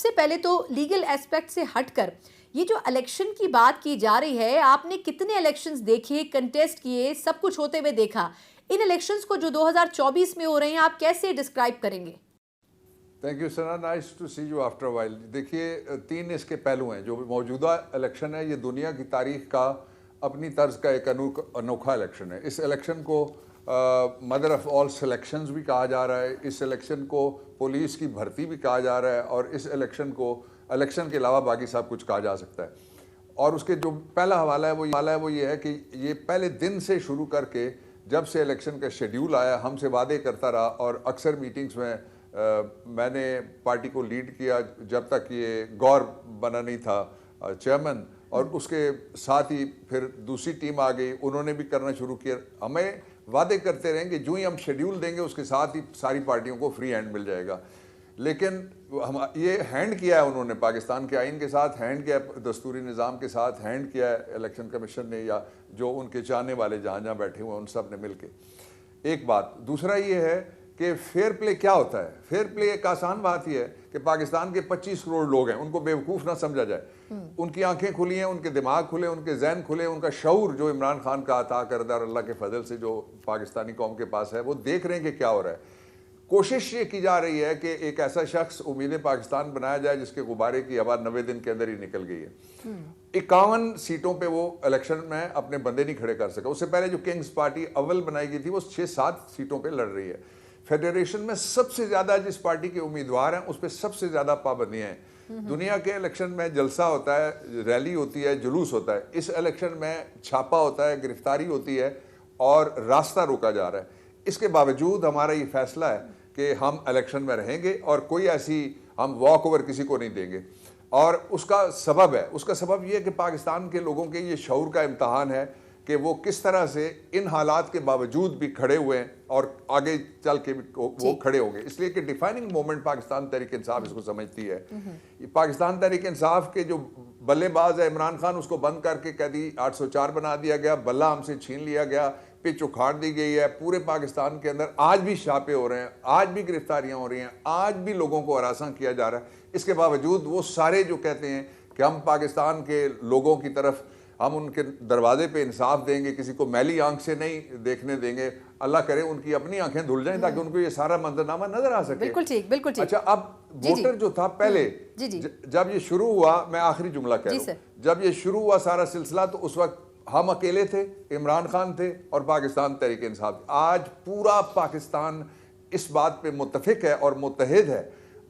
सबसे पहले तो लीगल एस्पेक्ट से हटकर ये जो इलेक्शन की बात की जा रही है, आपने कितने इलेक्शंस देखे, कंटेस्ट किए, सब कुछ होते हुए देखा, इन इलेक्शंस को जो 2024 में हो रहे हैं आप कैसे डिस्क्राइब करेंगे? Thank you Sana, nice to see you after while. देखिए, तीन इसके पहलू हैं। जो मौजूदा इलेक्शन है ये दुनिया की तारीख का अपनी तर्ज का एक अनोखा इलेक्शन है। इस इलेक्शन को मदर ऑफ ऑल सिलेक्शंस भी कहा जा रहा है। इस इलेक्शन को पुलिस की भर्ती भी कहा जा रहा है और इस इलेक्शन को इलेक्शन के अलावा बाकी सब कुछ कहा जा सकता है। और उसके जो पहला हवाला है वो ये है कि ये पहले दिन से शुरू करके जब से इलेक्शन का शेड्यूल आया हमसे वादे करता रहा और अक्सर मीटिंग्स में मैंने पार्टी को लीड किया जब तक ये गौर बना नहीं था चेयरमैन, और उसके साथ ही फिर दूसरी टीम आ गई, उन्होंने भी करना शुरू किया। हमें वादे करते रहेंगे, जो ही हम शेड्यूल देंगे उसके साथ ही सारी पार्टियों को फ्री हैंड मिल जाएगा। लेकिन हम ये हैंड किया है उन्होंने, पाकिस्तान के आइन के साथ हैंड किया, दस्तूरी निज़ाम के साथ हैंड किया है इलेक्शन कमीशन ने, या जो उनके चाहने वाले जहाँ जहाँ बैठे हुए हैं उन सब ने मिल के। एक बात। दूसरा ये है कि फेयर प्ले क्या होता है। फेयर प्ले एक आसान बात ही है कि पाकिस्तान के 25 करोड़ लोग हैं, उनको बेवकूफ़ ना समझा जाए। उनकी आंखें खुली हैं, उनके दिमाग खुले, उनके जहन खुले, उनका शऊर जो इमरान खान का अता करदार अल्लाह के फजल से जो पाकिस्तानी कौम के पास है, वो देख रहे हैं कि क्या हो रहा है। कोशिश ये की जा रही है कि एक ऐसा शख्स उम्मीद पाकिस्तान बनाया जाए जिसके गुब्बारे की हवा 90 दिन के अंदर ही निकल गई है। 51 सीटों पे वो इलेक्शन में अपने बंदे नहीं खड़े कर सका। उससे पहले जो किंग्स पार्टी अव्वल बनाई गई थी वो 6-7 सीटों पे लड़ रही है। फेडरेशन में सबसे ज्यादा जिस पार्टी के उम्मीदवार हैं उस पर सबसे ज्यादा पाबंदियां हैं। दुनिया के इलेक्शन में जलसा होता है, रैली होती है, जुलूस होता है। इस इलेक्शन में छापा होता है, गिरफ्तारी होती है और रास्ता रोका जा रहा है। इसके बावजूद हमारा ये फैसला है कि हम इलेक्शन में रहेंगे और कोई ऐसी हम वॉक ओवर किसी को नहीं देंगे। और उसका सबब यह है कि पाकिस्तान के लोगों के ये शऊर का इम्तहान है कि वो किस तरह से इन हालात के बावजूद भी खड़े हुए हैं और आगे चल के भी वो खड़े होंगे। इसलिए कि डिफाइनिंग मोमेंट पाकिस्तान तहरीक इंसाफ इसको समझती है। पाकिस्तान तहरीक इंसाफ के जो बल्लेबाज है इमरान खान, उसको बंद करके कैदी 804 बना दिया गया, बल्ला हमसे छीन लिया गया, पिच उखाड़ दी गई है। पूरे पाकिस्तान के अंदर आज भी छापे हो रहे हैं, आज भी गिरफ्तारियां हो रही हैं, आज भी लोगों को हरासा किया जा रहा है। इसके बावजूद वो सारे जो कहते हैं कि हम पाकिस्तान के लोगों की तरफ हम उनके दरवाजे पे इंसाफ देंगे, किसी को मैली आंख से नहीं देखने देंगे, अल्लाह करे उनकी अपनी आंखें धुल जाएं ताकि उनको ये सारा मंजरनामा नजर आ सके। बिल्कुल ठीक, बिल्कुल ठीक। अच्छा, अब वोटर जो था पहले जब ये शुरू हुआ, मैं आखिरी जुमला कह रहा हूं, जब ये शुरू हुआ सारा सिलसिला तो उस वक्त हम अकेले थे, इमरान खान थे और पाकिस्तान तहरीक इंसाफ। आज पूरा पाकिस्तान इस बात पे मुत्तफिक है और मुत्तहिद है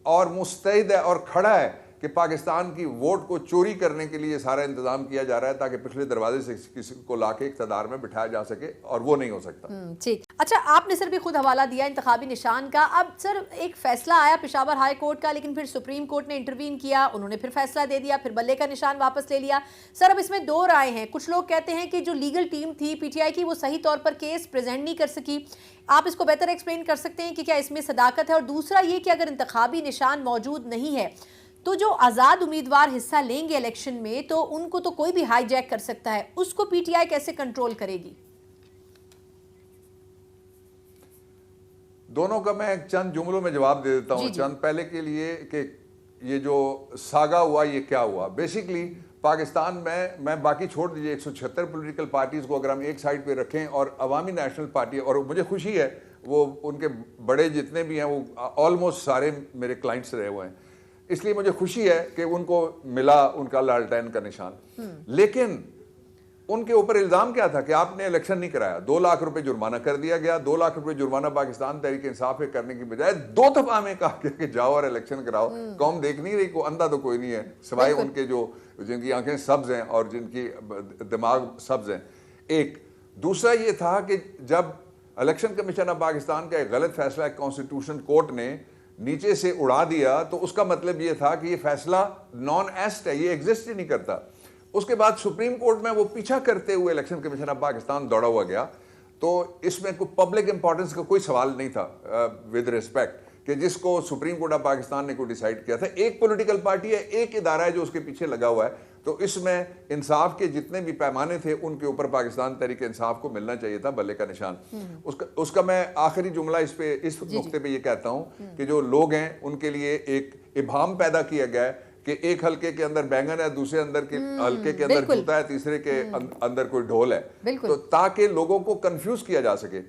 और मुस्तैद है और खड़ा है कि पाकिस्तान की वोट को चोरी करने के लिए सारा इंतजाम किया जा रहा है ताकि पिछले दरवाजे से किसी को लाके इक़्तिदार में बिठाया जा सके, और वो नहीं हो सकता। ठीक। अच्छा, आपने सर भी खुद हवाला दिया इंतखाबी निशान का। अब सर एक फैसला आया पेशावर हाई कोर्ट का, लेकिन फिर सुप्रीम कोर्ट ने इंटरवीन किया, उन्होंने फिर फैसला दे दिया, फिर बल्ले का निशान वापस ले लिया। सर अब इसमें दो राय हैं। कुछ लोग कहते हैं कि जो लीगल टीम थी पीटीआई की वो सही तौर पर केस प्रेजेंट नहीं कर सकी। आप इसको बेहतर एक्सप्लेन कर सकते हैं कि क्या इसमें सदाकत है? और दूसरा ये कि अगर इंतखाबी निशान मौजूद नहीं है तो जो आज़ाद उम्मीदवार हिस्सा लेंगे इलेक्शन में तो उनको तो कोई भी हाईजैक कर सकता है, उसको पीटीआई कैसे कंट्रोल करेगी? दोनों का मैं चंद जुमलों में जवाब दे देता हूं। चंद पहले के लिए कि ये जो सागा हुआ ये क्या हुआ। बेसिकली पाकिस्तान में, मैं बाकी छोड़ दीजिए, 176 पॉलिटिकल पार्टीज को अगर हम एक साइड पे रखें और अवामी नेशनल पार्टी, और मुझे खुशी है वो उनके बड़े जितने भी हैं वो ऑलमोस्ट सारे मेरे क्लाइंट्स रहे हुए हैं, इसलिए मुझे खुशी है कि उनको मिला उनका लालटेन का निशान। लेकिन उनके ऊपर इल्जाम क्या था कि आपने इलेक्शन नहीं कराया। 2 लाख रुपए जुर्माना कर दिया गया। 2 लाख रुपए जुर्माना पाकिस्तान तहरीक इंसाफ पे करने की बजाय 2 दफा हमें कहा कि जाओ और इलेक्शन कराओ। कौम देख नहीं रही, को अंधा तो कोई नहीं है सिवाय उनके जो जिनकी आंखें सब्ज हैं और जिनकी दिमाग सब्ज हैं। एक दूसरा ये था कि जब इलेक्शन कमीशन ऑफ पाकिस्तान का एक गलत फैसला कॉन्स्टिट्यूशन कोर्ट ने नीचे से उड़ा दिया तो उसका मतलब ये था कि ये फैसला नॉन एस्ट है, ये एग्जिस्ट ही नहीं करता। उसके बाद सुप्रीम कोर्ट में वो पीछा करते हुए इलेक्शन कमीशन ऑफ पाकिस्तान दौड़ा हुआ गया। तो इसमें कोई पब्लिक इंपॉर्टेंस का कोई सवाल नहीं था विद रिस्पेक्ट कि जिसको सुप्रीम कोर्ट ऑफ पाकिस्तान ने को डिसाइड किया था। एक पॉलिटिकल पार्टी है, एक इदारा है जो उसके पीछे लगा हुआ है, तो इसमें इंसाफ के जितने भी पैमाने थे उनके ऊपर पाकिस्तान तहरीक इंसाफ को मिलना चाहिए था बल्ले का निशान। उसका मैं आखिरी जुमला इस नुक्ते पे ये कहता हूं कि जो लोग हैं उनके लिए एक इबाम पैदा किया गया है कि एक हल्के के अंदर बैंगन है, दूसरे अंदर के हल्के के अंदर जूता है, तीसरे के अंदर कोई ढोल है, तो ताकि लोगों को कंफ्यूज किया जा सके।